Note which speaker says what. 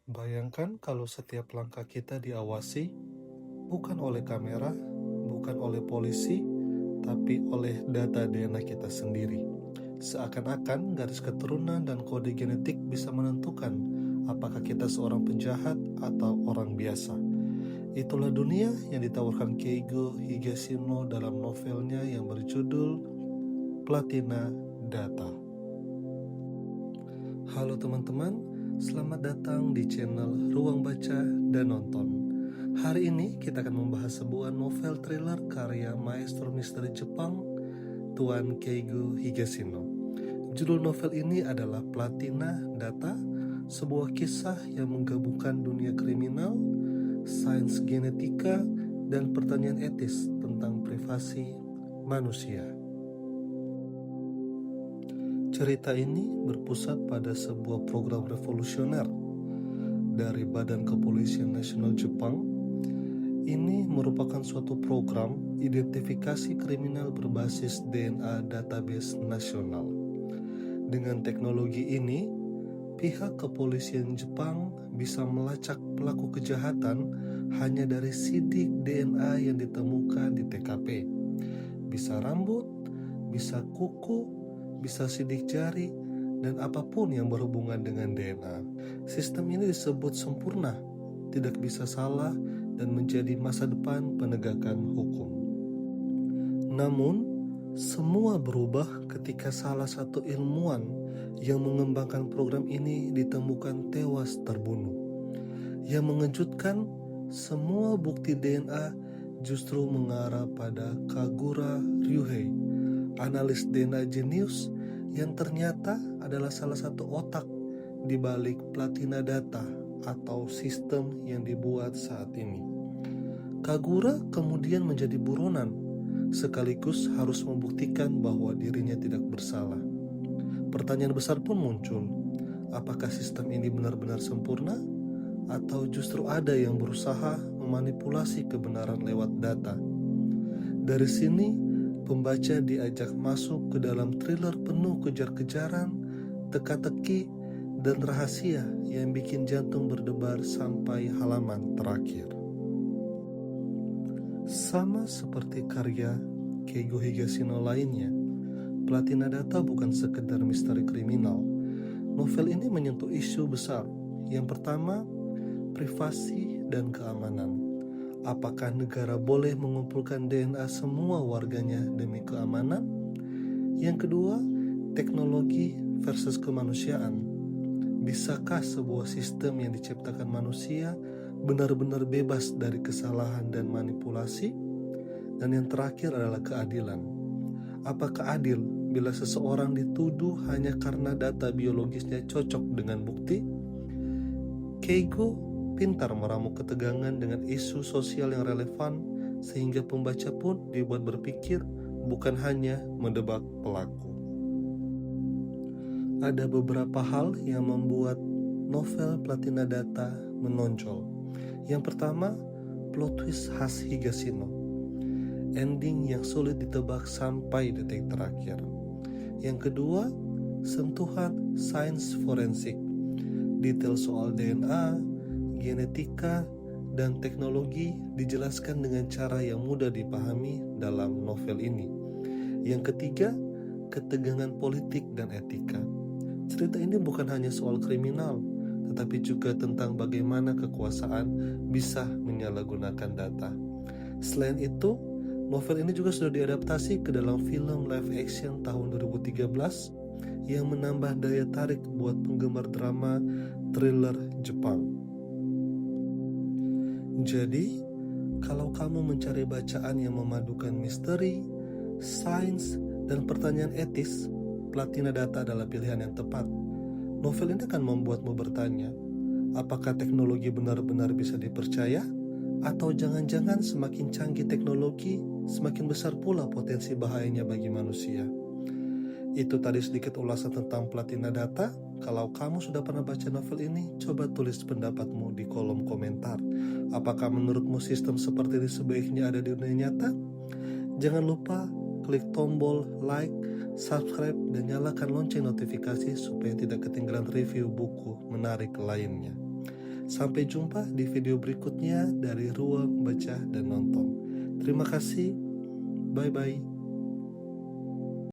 Speaker 1: Bayangkan kalau setiap langkah kita diawasi, bukan oleh kamera, bukan oleh polisi, tapi oleh data DNA kita sendiri. Seakan-akan garis keturunan dan kode genetik bisa menentukan apakah kita seorang penjahat atau orang biasa. Itulah dunia yang ditawarkan Keigo Higashino dalam novelnya yang berjudul Platina Data. Halo teman-teman, selamat datang di channel Ruang Baca dan Nonton. Hari ini kita akan membahas sebuah novel thriller karya maestro misteri Jepang, Tuan Keigo Higashino. Judul novel ini adalah Platina Data, sebuah kisah yang menggabungkan dunia kriminal, sains genetika, dan pertanyaan etis tentang privasi manusia. Cerita ini berpusat pada sebuah program revolusioner dari Badan Kepolisian Nasional Jepang. Ini merupakan suatu program identifikasi kriminal berbasis DNA database nasional. Dengan teknologi ini, pihak kepolisian Jepang bisa melacak pelaku kejahatan hanya dari sidik DNA yang ditemukan di TKP. Bisa rambut, bisa kuku, bisa sidik jari, dan apapun yang berhubungan dengan DNA. Sistem ini disebut sempurna, tidak bisa salah, dan menjadi masa depan penegakan hukum. Namun, semua berubah ketika salah satu ilmuwan yang mengembangkan program ini ditemukan tewas terbunuh. Yang mengejutkan, semua bukti DNA justru mengarah pada Kagura Ryuhei, analis DNA jenius yang ternyata adalah salah satu otak di balik Platina Data atau sistem yang dibuat saat ini. Kagura kemudian menjadi buronan, sekaligus harus membuktikan bahwa dirinya tidak bersalah. Pertanyaan besar pun muncul, apakah sistem ini benar-benar sempurna? Atau justru ada yang berusaha memanipulasi kebenaran lewat data? Dari sini, pembaca diajak masuk ke dalam thriller penuh kejar-kejaran, teka-teki, dan rahasia yang bikin jantung berdebar sampai halaman terakhir. Sama seperti karya Keigo Higashino lainnya, Platina Data bukan sekedar misteri kriminal. Novel ini menyentuh isu besar. Yang pertama, privasi dan keamanan. Apakah negara boleh mengumpulkan DNA semua warganya demi keamanan? Yang kedua, teknologi versus kemanusiaan. Bisakah sebuah sistem yang diciptakan manusia benar-benar bebas dari kesalahan dan manipulasi? Dan yang terakhir adalah keadilan. Apakah adil bila seseorang dituduh hanya karena data biologisnya cocok dengan bukti? Keigo pintar meramu ketegangan dengan isu sosial yang relevan sehingga pembaca pun dibuat berpikir, bukan hanya mendebak pelaku. Ada beberapa hal yang membuat novel Platina Data menonjol. Yang pertama, plot twist khas Higashino. Ending yang sulit ditebak sampai detik terakhir. Yang kedua, sentuhan sains forensik. Detail soal DNA, genetika, dan teknologi dijelaskan dengan cara yang mudah dipahami dalam novel ini. Yang ketiga, ketegangan politik dan etika. Cerita ini bukan hanya soal kriminal, tetapi juga tentang bagaimana kekuasaan bisa menyalahgunakan data. Selain itu, novel ini juga sudah diadaptasi ke dalam film live action tahun 2013 yang menambah daya tarik buat penggemar drama thriller Jepang. Jadi, kalau kamu mencari bacaan yang memadukan misteri, sains, dan pertanyaan etis, Platina Data adalah pilihan yang tepat. Novel ini akan membuatmu bertanya, apakah teknologi benar-benar bisa dipercaya? Atau jangan-jangan semakin canggih teknologi, semakin besar pula potensi bahayanya bagi manusia? Itu tadi sedikit ulasan tentang Platina Data. Kalau kamu sudah pernah baca novel ini, coba tulis pendapatmu di kolom komentar. Apakah menurutmu sistem seperti ini sebaiknya ada di dunia nyata? Jangan lupa klik tombol like, subscribe, dan nyalakan lonceng notifikasi supaya tidak ketinggalan review buku menarik lainnya. Sampai jumpa di video berikutnya dari Ruang Baca dan Nonton. Terima kasih. Bye-bye.